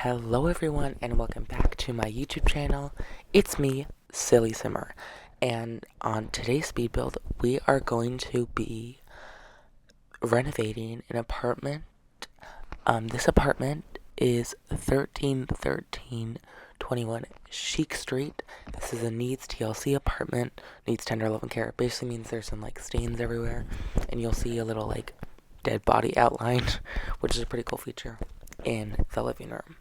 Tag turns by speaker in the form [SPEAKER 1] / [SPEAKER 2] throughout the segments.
[SPEAKER 1] Hello everyone and welcome back to my YouTube channel. It's me, SillySimmer, and on today's speed build we are going to be renovating an apartment. This apartment is 1321 Chic Street. This is a needs TLC apartment, needs tender love and care. It basically means there's some stains everywhere and you'll see a little dead body outline, which is a pretty cool feature in the living room.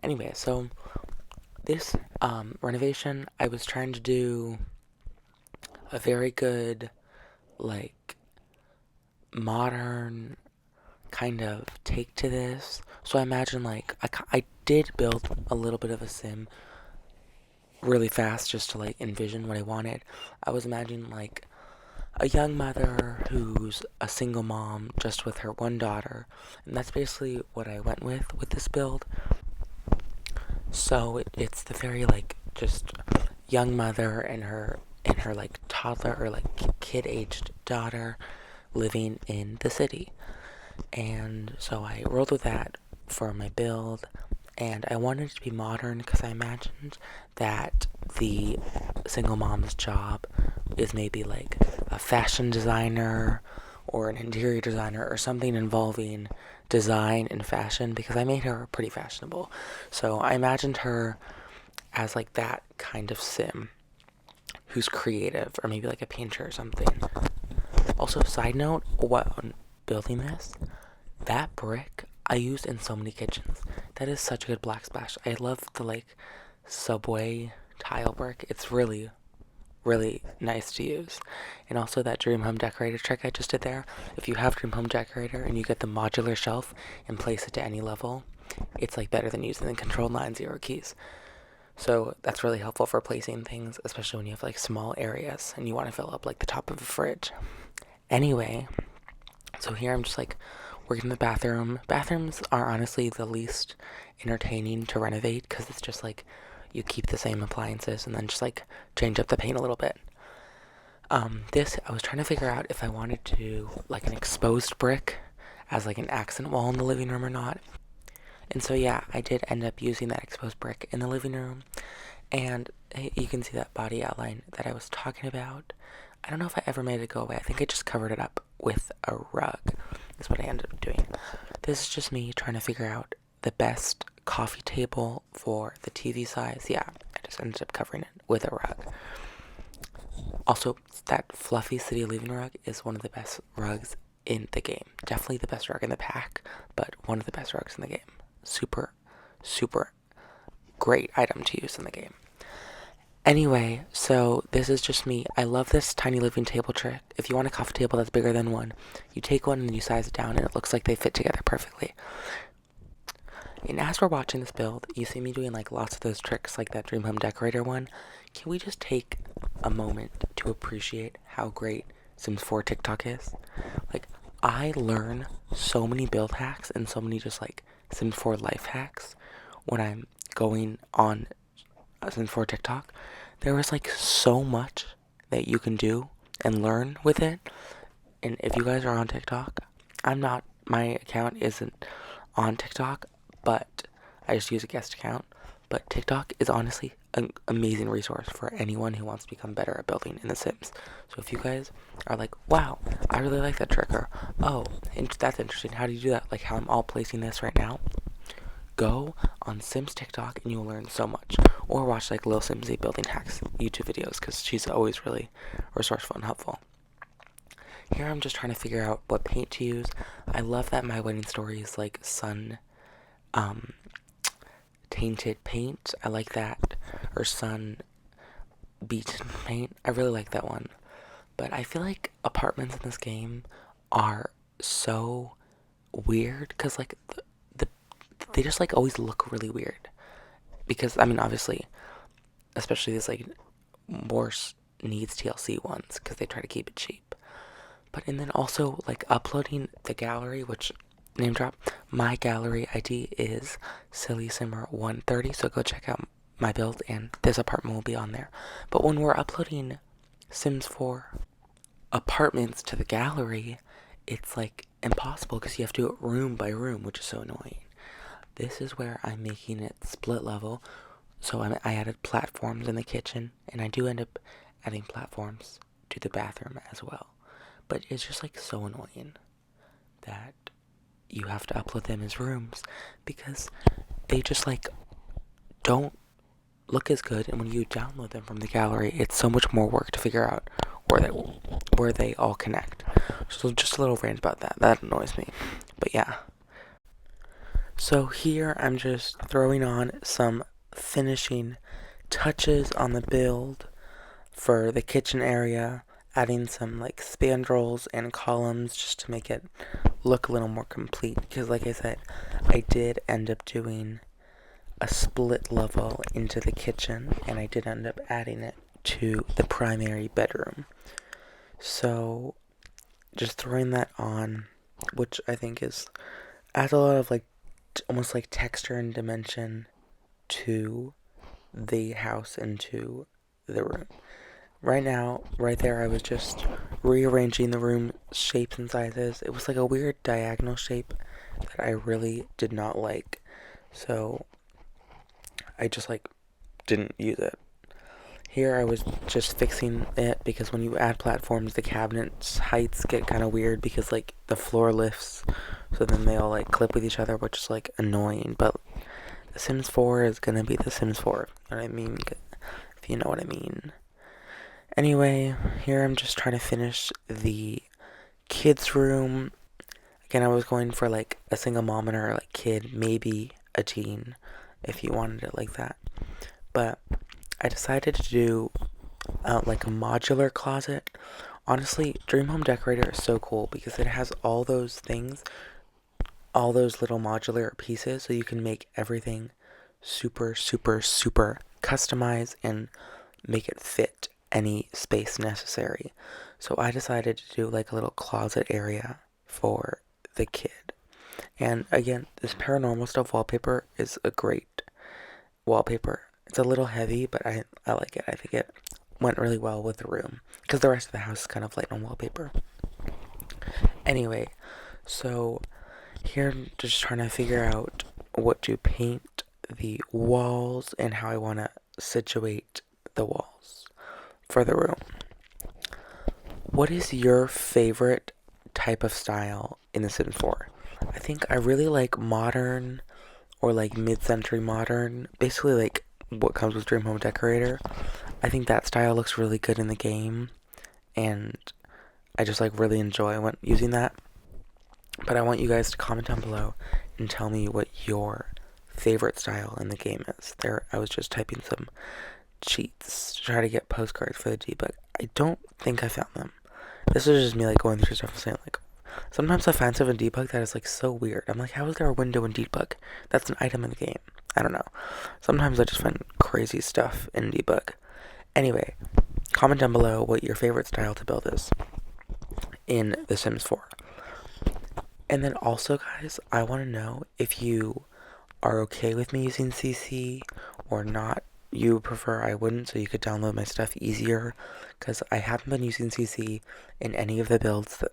[SPEAKER 1] Anyway, so this renovation, I was trying to do a very good, modern kind of take to this. So I imagine, I did build a little bit of a sim really fast just to, envision what I wanted. I was imagining, a young mother who's a single mom just with her one daughter. And that's basically what I went with this build. So it's the very just young mother and her toddler or kid-aged daughter living in the city. And so I rolled with that for my build, and I wanted it to be modern because I imagined that the single mom's job is maybe a fashion designer or an interior designer or something involving design and fashion, because I made her pretty fashionable. So I imagined her as that kind of sim who's creative, or maybe a painter or something. Also, side note, when building this, that brick I used in so many kitchens. That is such a good black splash. I love the subway tile brick. It's really nice to use. And also that dream home decorator trick I just did there. If you have dream home decorator and you get the modular shelf and place it to any level, it's better than using the control 9-0 keys. So that's really helpful for placing things, especially when you have small areas and you want to fill up the top of a fridge. Anyway, so here I'm just working the bathroom. Bathrooms are honestly the least entertaining to renovate because it's just you keep the same appliances and then just change up the paint a little bit. This, I was trying to figure out if I wanted to do an exposed brick as an accent wall in the living room or not. And so yeah, I did end up using that exposed brick in the living room, and you can see that body outline that I was talking about. I don't know if I ever made it go away. I think I just covered it up with a rug. That's what I ended up doing. This is just me trying to figure out the best coffee table for the TV size. Yeah, I just ended up covering it with a rug. Also, that fluffy city living rug is one of the best rugs in the game. Definitely the best rug in the pack, but one of the best rugs in the game. Super great item to use in the game. Anyway, so this is just me. I love this tiny living table trick. If you want a coffee table that's bigger than one, you take one and you size it down and it looks like they fit together perfectly. And as we're watching this build, you see me doing lots of those tricks like that Dream Home Decorator one. Can we just take a moment to appreciate how great Sims 4 TikTok is? I learn so many build hacks and so many just Sims 4 life hacks when I'm going on Sims 4 TikTok. There was so much that you can do and learn with it. And if you guys are on TikTok, my account isn't on TikTok, but I just use a guest account. But TikTok is honestly an amazing resource for anyone who wants to become better at building in The Sims. So if you guys are wow, I really like that trick, or oh, that's interesting, how do you do that? How I'm all placing this right now. Go on Sims TikTok and you'll learn so much. Or watch Lil Simsy building hacks YouTube videos, because she's always really resourceful and helpful. Here I'm just trying to figure out what paint to use. I love that My Wedding Story is sun tainted paint. I like that. Or sun beaten paint. I really like that one. But I feel apartments in this game are so weird because they just always look really weird. Because obviously, especially these worse needs TLC ones, because they try to keep it cheap. And then also uploading the gallery, which name drop, my gallery ID is SillySimmer130, so go check out my build and this apartment will be on there. But when we're uploading Sims 4 apartments to the gallery, it's impossible because you have to do it room by room, which is so annoying. This is where I'm making it split level. So I added platforms in the kitchen, and I do end up adding platforms to the bathroom as well. But it's just like so annoying that you have to upload them as rooms because they just like don't look as good, and when you download them from the gallery, it's so much more work to figure out where they all connect. So just a little rant about that. That annoys me. But yeah. So here I'm just throwing on some finishing touches on the build for the kitchen area, adding some like spandrels and columns just to make it look a little more complete, because like I said, I did end up doing a split level into the kitchen, and I did end up adding it to the primary bedroom. So just throwing that on, which I think adds a lot of like almost like texture and dimension to the house and to the room. Right now, right there, I was just rearranging the room shapes and sizes. It was like a weird diagonal shape that I really did not like. So I just like didn't use it. Here I was just fixing it because when you add platforms, the cabinets heights get kind of weird because like the floor lifts, so then they all like clip with each other, which is like annoying. But The Sims 4 is gonna be The Sims 4. You know what I mean? If you know what I mean. Anyway, here I'm just trying to finish the kids' room. Again, I was going for like a single mom and her like kid, maybe a teen, if you wanted it like that. But I decided to do like a modular closet. Honestly, Dream Home Decorator is so cool because it has all those things, all those little modular pieces, so you can make everything super, super, super customized and make it fit any space necessary. So I decided to do like a little closet area for the kid. And again, this paranormal stuff wallpaper is a great wallpaper. It's a little heavy, but I like it. I think it went really well with the room because the rest of the house is kind of light on wallpaper. Anyway, so here I'm just trying to figure out what to paint the walls and how I want to situate the walls for the room. What is your favorite type of style in The Sims 4? I think I really like modern or like mid-century modern, basically like what comes with Dream Home Decorator. I think that style looks really good in the game, and I just like really enjoy using that. But I want you guys to comment down below and tell me what your favorite style in the game is. There, I was just typing some cheats to try to get postcards for the debug. I don't think I found them. This is just me like going through stuff and saying like, sometimes I find stuff in debug that is like so weird. I'm like, how is there a window in debug? That's an item in the game. I don't know. Sometimes I just find crazy stuff in debug. Anyway, comment down below what your favorite style to build is in The Sims 4. And then also, guys, I want to know if you are okay with me using CC or not. You prefer I wouldn't, so you could download my stuff easier, because I haven't been using CC in any of the builds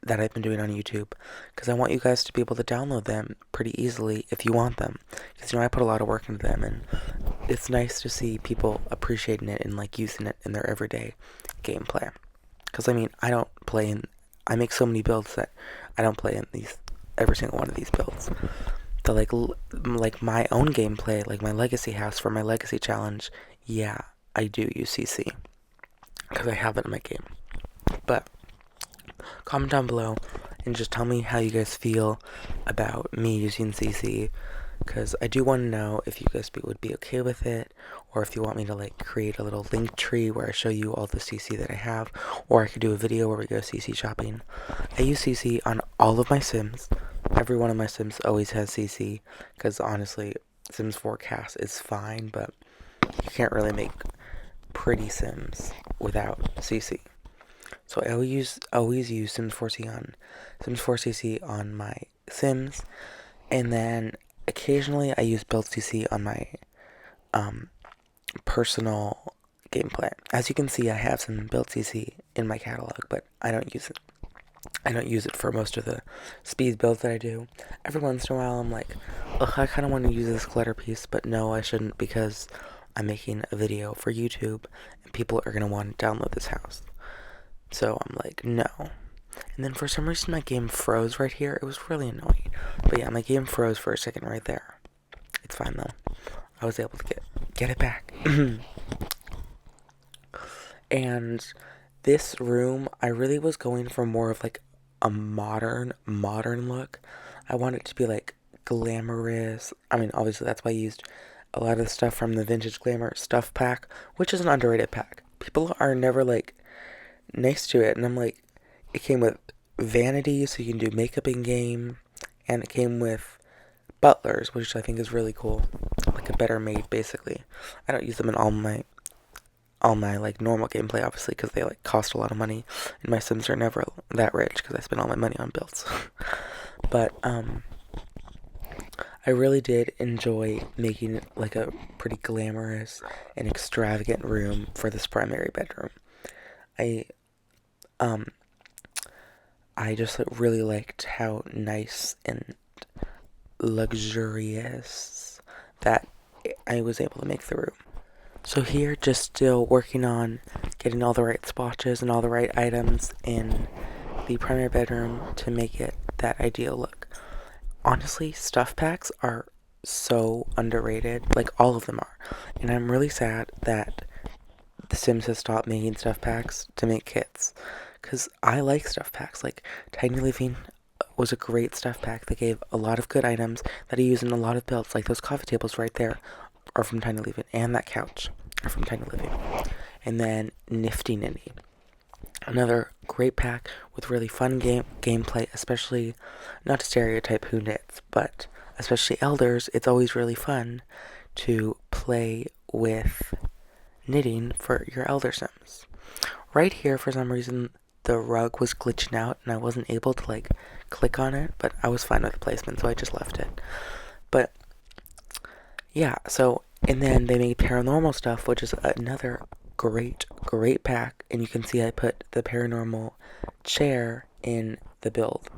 [SPEAKER 1] that I've been doing on YouTube, because I want you guys to be able to download them pretty easily if you want them, because I put a lot of work into them, and it's nice to see people appreciating it and like using it in their everyday gameplay. Because I make so many builds that I don't play in every single one of these builds. The like my own gameplay, like my legacy house for my legacy challenge, yeah, I do use CC because I have it in my game. But comment down below and just tell me how you guys feel about me using CC, because I do want to know if you guys would be okay with it, or if you want me to like create a little link tree where I show you all the CC that I have, or I could do a video where we go CC shopping. I use CC on all of my Sims. Every one of my Sims always has CC, because honestly, Sims 4 cast is fine, but you can't really make pretty Sims without CC. So I always use Sims 4CC on my Sims, and then occasionally I use Build CC on my personal gameplay. As you can see, I have some Build CC in my catalog, but I don't use it. I don't use it for most of the speed builds that I do. Every once in a while I'm like, ugh, I kind of want to use this glitter piece, but no, I shouldn't because I'm making a video for YouTube and people are going to want to download this house. So I'm like, no. And then for some reason my game froze right here. It was really annoying. But yeah, my game froze for a second right there. It's fine though. I was able to get it back. And this room, I really was going for more of like a modern look. I want it to be like glamorous. I mean, obviously that's why I used a lot of the stuff from the Vintage Glamour stuff pack, which is an underrated pack. People are never like nice to it, and I'm like, it came with vanity, so you can do makeup in game, and it came with butlers, which I think is really cool, like a better maid basically. I don't use them in all my like normal gameplay, obviously, because they like cost a lot of money, and my Sims are never that rich because I spend all my money on builds. But I really did enjoy making it like a pretty glamorous and extravagant room for this primary bedroom. I just really liked how nice and luxurious that I was able to make the room. So here, just still working on getting all the right swatches and all the right items in the primary bedroom to make it that ideal look. Honestly, stuff packs are so underrated, like all of them are. And I'm really sad that The Sims has stopped making stuff packs to make kits. Because I like stuff packs. Like, Tiny Living was a great stuff pack that gave a lot of good items that I use in a lot of builds. Like those coffee tables right there are from Tiny Living, and that couch are from Tiny Living. And then Nifty Ninny, another great pack with really fun gameplay, especially, not to stereotype who knits, but especially elders. It's always really fun to play with knitting for your elder Sims. Right here, for some reason, the rug was glitching out and I wasn't able to like click on it, but I was fine with the placement, so I just left it. But yeah, so, and then they made paranormal stuff, which is another great pack, and you can see I put the paranormal chair in the build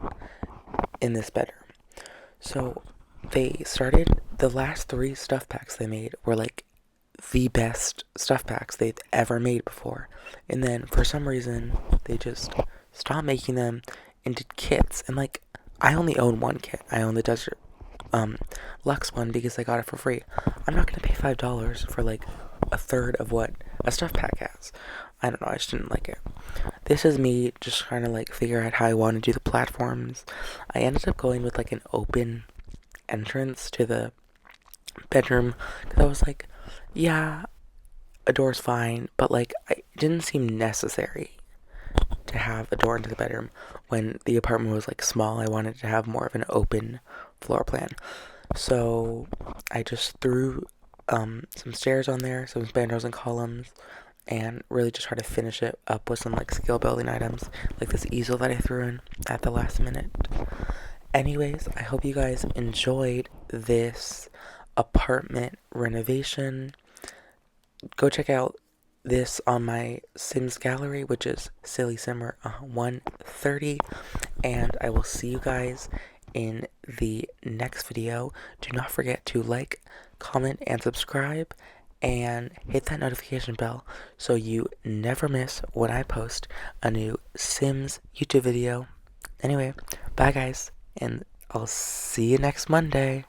[SPEAKER 1] in this bedroom. So they started, the last 3 stuff packs they made were like the best stuff packs they've ever made before, and then for some reason they just stopped making them and did kits. And like, I only own one kit. I own the Desert Lux one because I got it for free. I'm not gonna pay $5 for like a third of what a stuff pack has. I don't know, I just didn't like it. This is me just trying to like figure out how I want to do the platforms. I ended up going with like an open entrance to the bedroom because I was like, yeah, a door's fine, but like, it didn't seem necessary to have a door into the bedroom when the apartment was like small. I wanted to have more of an open floor plan. So I just threw some stairs on there, some spandrels and columns, and really just try to finish it up with some like skill building items, like this easel that I threw in at the last minute. Anyways, I hope you guys enjoyed this apartment renovation. Go check out this on my Sims gallery, which is SillySimmer130, and I will see you guys in the next video. Do not forget to like, comment, and subscribe, and hit that notification bell so you never miss when I post a new Sims YouTube video. Anyway, bye guys, and I'll see you next Monday.